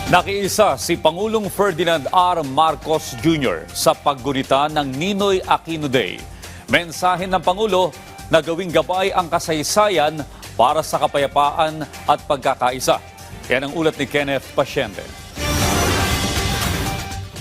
Nakiisa si Pangulong Ferdinand R. Marcos Jr. sa paggunita ng Ninoy Aquino Day. Mensahe ng Pangulo na gawing gabay ang kasaysayan para sa kapayapaan at pagkakaisa. Yan ang ulat ni Kenneth Pasyente.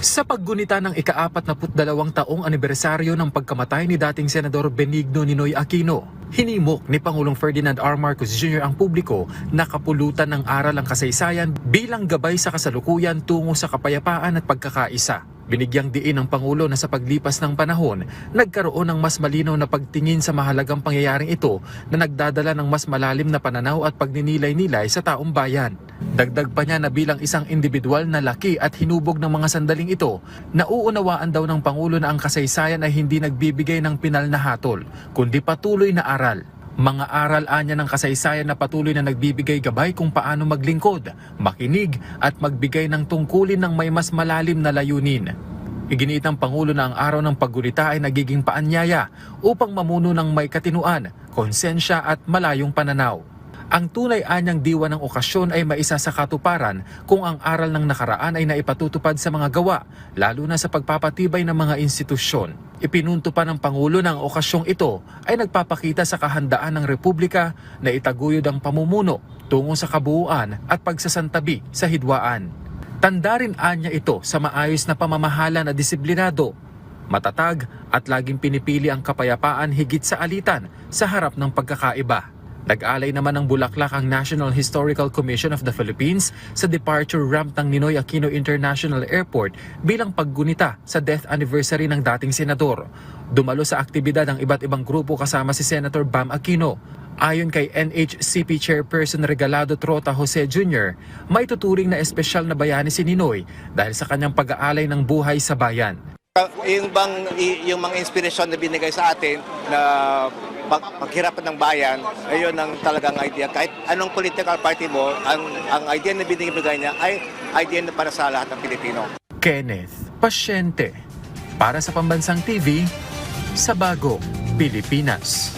Sa paggunita ng ika-42 taong anibersaryo ng pagkamatay ni dating Senador Benigno Ninoy Aquino, hinimok ni Pangulong Ferdinand R. Marcos Jr. ang publiko na kapulutan ng aral ang kasaysayan bilang gabay sa kasalukuyan tungo sa kapayapaan at pagkakaisa. Binigyang diin ng Pangulo na sa paglipas ng panahon, nagkaroon ng mas malinaw na pagtingin sa mahalagang pangyayaring ito na nagdadala ng mas malalim na pananaw at pagninilay-nilay sa taong bayan. Dagdag pa niya na bilang isang individual na laki at hinubog ng mga sandaling ito, nauunawaan daw ng Pangulo na ang kasaysayan ay hindi nagbibigay ng pinal na hatol, kundi patuloy na aral. Mga aral anya ng kasaysayan na patuloy na nagbibigay gabay kung paano maglingkod, makinig at magbigay ng tungkulin ng may mas malalim na layunin. Iginiit ng Pangulo na ang araw ng paggunita ay nagiging paanyaya upang mamuno ng may katinuan, konsensya at malayong pananaw. Ang tunay anyang diwa ng okasyon ay maisa sa katuparan kung ang aral ng nakaraan ay naipatutupad sa mga gawa, lalo na sa pagpapatibay ng mga institusyon. Ipinunto pa ng Pangulo na ang okasyong ito ay nagpapakita sa kahandaan ng Republika na itaguyod ang pamumuno tungo sa kabuuan at pagsasantabi sa hidwaan. Tanda rin anya ito sa maayos na pamamahala na disiplinado, matatag at laging pinipili ang kapayapaan higit sa alitan sa harap ng pagkakaiba. Nag-alay naman ng bulaklak ang National Historical Commission of the Philippines sa departure ramp ng Ninoy Aquino International Airport bilang paggunita sa death anniversary ng dating senador. Dumalo sa aktibidad ang iba't ibang grupo kasama si Senator Bam Aquino. Ayon kay NHCP Chairperson Regalado Trota Jose Jr., may tuturing na espesyal na bayani si Ninoy dahil sa kanyang pag-aalay ng buhay sa bayan. Yung mga inspirasyon na binigay sa atin na paghirapan ng bayan, ayun ang talagang idea. Kahit anong political party mo, ang idea na binigay niya ay idea na para sa lahat ng Pilipino. Kenneth Pasyente, para sa Pambansang TV, sa Bagong Pilipinas.